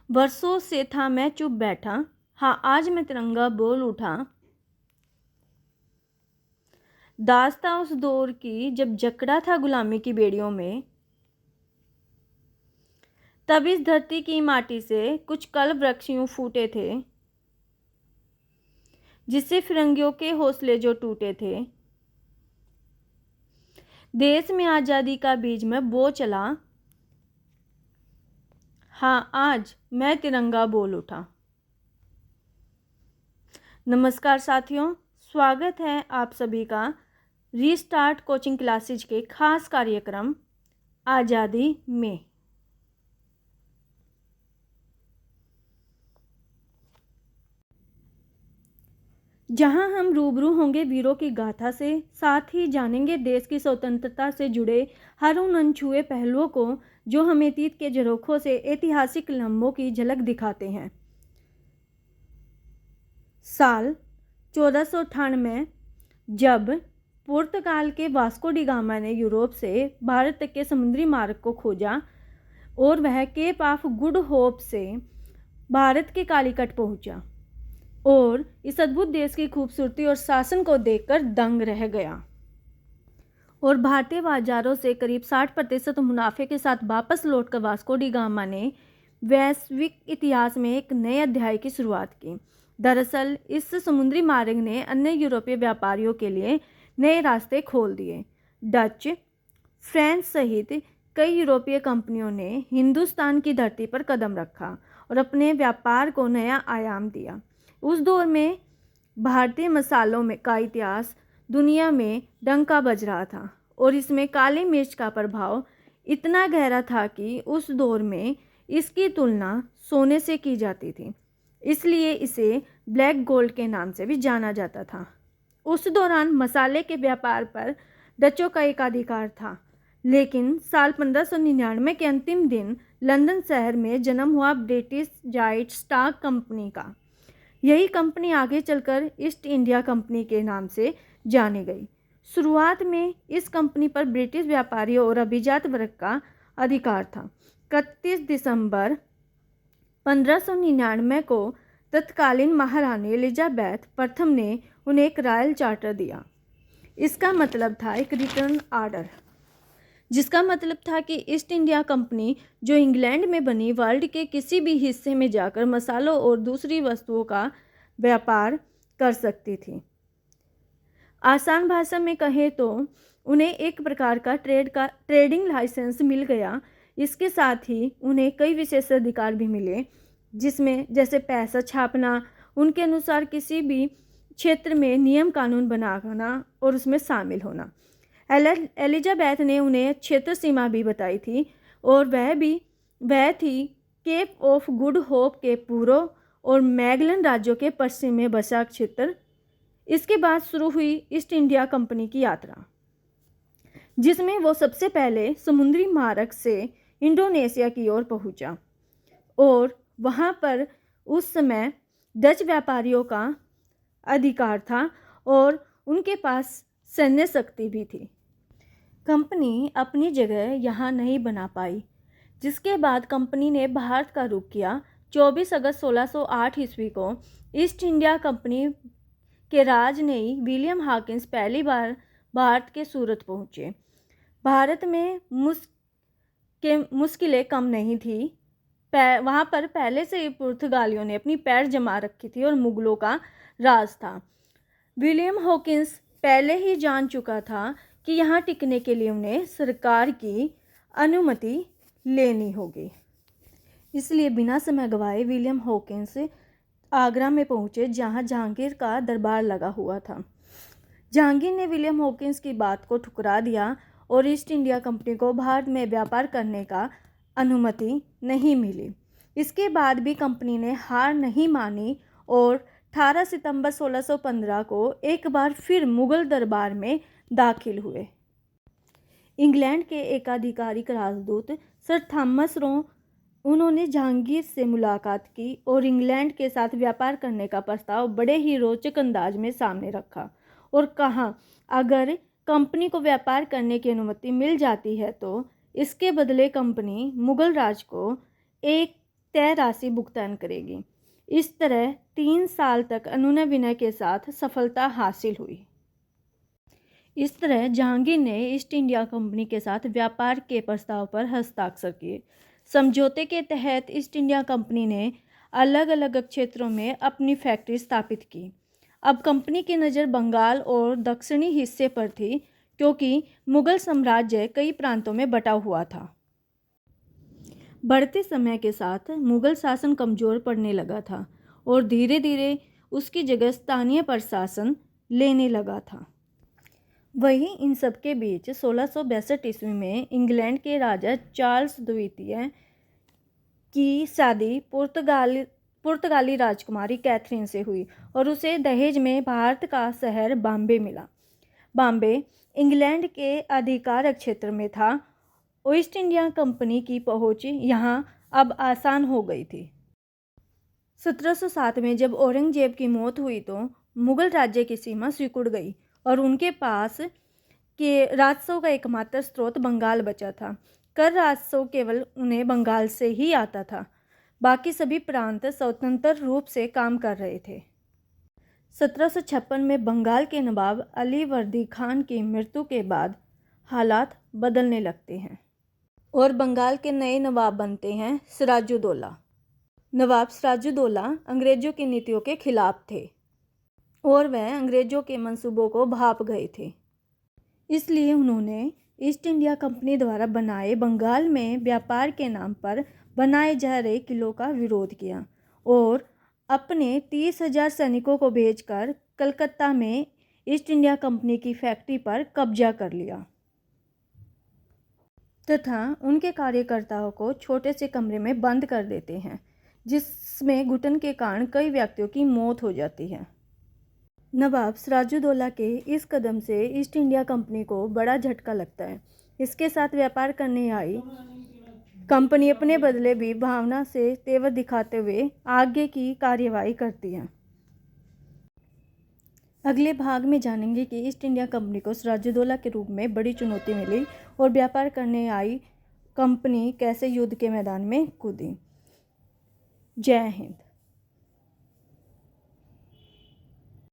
वर्षों से था मैं चुप बैठा, हाँ आज मैं तिरंगा बोल उठा। दास्तां उस दौर की जब जकड़ा था गुलामी की बेड़ियों में, तब इस धरती की माटी से कुछ कल्प वृक्ष यूं फूटे थे, जिससे फिरंगियों के हौसले जो टूटे थे। देश में आज़ादी का बीज में बो चला, हाँ आज मैं तिरंगा बोल उठा। नमस्कार साथियों, स्वागत है आप सभी का रीस्टार्ट कोचिंग क्लासेज के खास कार्यक्रम आज़ादी में। जहां हम रूबरू होंगे वीरों की गाथा से, साथ ही जानेंगे देश की स्वतंत्रता से जुड़े हर उन अनछुए पहलुओं को जो हमें अतीत के झरोखों से ऐतिहासिक लम्हों की झलक दिखाते हैं। साल 1498 जब पुर्तगाल के वास्को डी गामा ने यूरोप से भारत तक के समुद्री मार्ग को खोजा और वह केप ऑफ गुड होप से भारत के कालीकट पहुंचा और इस अद्भुत देश की खूबसूरती और शासन को देखकर दंग रह गया और भारतीय बाजारों से करीब 60% मुनाफे के साथ वापस लौटकर वास्को डी गामा ने वैश्विक इतिहास में एक नए अध्याय की शुरुआत की। दरअसल इस समुद्री मार्ग ने अन्य यूरोपीय व्यापारियों के लिए नए रास्ते खोल दिए। डच, फ्रेंच सहित कई यूरोपीय कंपनियों ने हिंदुस्तान की धरती पर कदम रखा और अपने व्यापार को नया आयाम दिया। उस दौर में भारतीय मसालों में का इतिहास दुनिया में डंका बज रहा था और इसमें काली मिर्च का प्रभाव इतना गहरा था कि उस दौर में इसकी तुलना सोने से की जाती थी, इसलिए इसे ब्लैक गोल्ड के नाम से भी जाना जाता था। उस दौरान मसाले के व्यापार पर डचों का एकाधिकार था, लेकिन साल 1599 के अंतिम दिन लंदन शहर में जन्म हुआ ब्रिटिश जाइंट स्टॉक कंपनी का। यही कंपनी आगे चलकर ईस्ट इंडिया कंपनी के नाम से जानी गई। शुरुआत में इस कंपनी पर ब्रिटिश व्यापारियों और अभिजात वर्ग का अधिकार था। 31 दिसंबर 1599 को तत्कालीन महारानी एलिजाबेथ प्रथम ने उन्हें एक रॉयल चार्टर दिया। इसका मतलब था एक रिटर्न ऑर्डर, जिसका मतलब था कि ईस्ट इंडिया कंपनी जो इंग्लैंड में बनी वर्ल्ड के किसी भी हिस्से में जाकर मसालों और दूसरी वस्तुओं का व्यापार कर सकती थी। आसान भाषा में कहें तो उन्हें एक प्रकार का ट्रेडिंग लाइसेंस मिल गया। इसके साथ ही उन्हें कई विशेषाधिकार भी मिले, जिसमें जैसे पैसा छापना, उनके अनुसार किसी भी क्षेत्र में नियम कानून बनाना और उसमें शामिल होना। एलिजाबेथ ने उन्हें क्षेत्र सीमा भी बताई थी और वह थी केप ऑफ गुड होप के पूर्व और मैगलन राज्यों के पश्चिम में बसा क्षेत्र। इसके बाद शुरू हुई ईस्ट इंडिया कंपनी की यात्रा, जिसमें वो सबसे पहले समुद्री मार्ग से इंडोनेशिया की ओर पहुंचा और वहां पर उस समय डच व्यापारियों का अधिकार था और उनके पास सैन्य शक्ति भी थी। कंपनी अपनी जगह यहाँ नहीं बना पाई, जिसके बाद कंपनी ने भारत का रुख किया। 24 अगस्त 1608 ईस्वी को ईस्ट इंडिया कंपनी के राजनयी विलियम हॉकिंस पहली बार भारत के सूरत पहुँचे। भारत में मुश्किलें कम नहीं थी। वहाँ पर पहले से ही पुर्तगालियों ने अपनी पैर जमा रखी थी और मुगलों का राज था। विलियम हॉकिंस पहले ही जान चुका था कि यहाँ टिकने के लिए उन्हें सरकार की अनुमति लेनी होगी, इसलिए बिना समय गंवाए विलियम हॉकिंस आगरा में पहुँचे, जहाँ जहांगीर का दरबार लगा हुआ था। जहांगीर ने विलियम हॉकिंस की बात को ठुकरा दिया और ईस्ट इंडिया कंपनी को भारत में व्यापार करने का अनुमति नहीं मिली। इसके बाद भी कंपनी ने हार नहीं मानी और 18 सितंबर 1615 को एक बार फिर मुगल दरबार में दाखिल हुए। इंग्लैंड के एकाधिकारिक राजदूत सर थॉमस रो उन्होंने जहांगीर से मुलाकात की और इंग्लैंड के साथ व्यापार करने का प्रस्ताव बड़े ही रोचक अंदाज में सामने रखा और कहा, अगर कंपनी को व्यापार करने की अनुमति मिल जाती है तो इसके बदले कंपनी मुगल राज को 1 तय राशि भुगतान करेगी। इस तरह 3 साल तक अनुनय विनय के साथ सफलता हासिल हुई। इस तरह जहांगीर ने ईस्ट इंडिया कंपनी के साथ व्यापार के प्रस्ताव पर हस्ताक्षर किए। समझौते के तहत ईस्ट इंडिया कंपनी ने अलग अलग क्षेत्रों में अपनी फैक्ट्री स्थापित की। अब कंपनी की नज़र बंगाल और दक्षिणी हिस्से पर थी, क्योंकि मुगल साम्राज्य कई प्रांतों में बटा हुआ था। बढ़ते समय के साथ मुगल शासन कमज़ोर पड़ने लगा था और धीरे धीरे उसकी जगह स्थानीय प्रशासन लेने लगा था। वहीं इन सब के बीच 1662 ईस्वी में इंग्लैंड के राजा चार्ल्स द्वितीय की शादी पुर्तगाली राजकुमारी कैथरीन से हुई और उसे दहेज में भारत का शहर बॉम्बे मिला। बॉम्बे इंग्लैंड के अधिकार क्षेत्र में था। ईस्ट इंडिया कंपनी की पहुंच यहाँ अब आसान हो गई थी। 1707 में जब औरंगजेब की मौत हुई तो मुगल राज्य की सीमा सिकुड़ गई और उनके पास के राजस्व का एकमात्र स्रोत बंगाल बचा था। कर राजस्व केवल उन्हें बंगाल से ही आता था। बाकी सभी प्रांत स्वतंत्र रूप से काम कर रहे थे। 1756 में बंगाल के नवाब अली वर्दी खान की मृत्यु के बाद हालात बदलने लगते हैं और बंगाल के नए नवाब बनते हैं सिराजुद्दौला। नवाब सिराजुद्दौला अंग्रेजों की नीतियों के खिलाफ थे और वह अंग्रेजों के मंसूबों को भाप गए थे। इसलिए उन्होंने ईस्ट इंडिया कंपनी द्वारा बनाए बंगाल में व्यापार के नाम पर बनाए जा रहे किलों का विरोध किया और अपने 30,000 सैनिकों को भेजकर कलकत्ता में ईस्ट इंडिया कंपनी की फैक्ट्री पर कब्जा कर लिया तथा उनके कार्यकर्ताओं को छोटे से कमरे में बंद कर देते हैं, जिसमें घुटन के कारण कई व्यक्तियों की मौत हो जाती है। नवाब सिराजुद्दौला के इस कदम से ईस्ट इंडिया कंपनी को बड़ा झटका लगता है। इसके साथ व्यापार करने आई कंपनी अपने बदले भी भावना से तेवर दिखाते हुए आगे की कार्यवाही करती है। अगले भाग में जानेंगे कि ईस्ट इंडिया कंपनी को सिराजुद्दौला के रूप में बड़ी चुनौती मिली और व्यापार करने आई कंपनी कैसे युद्ध के मैदान में कूदी। जय हिंद।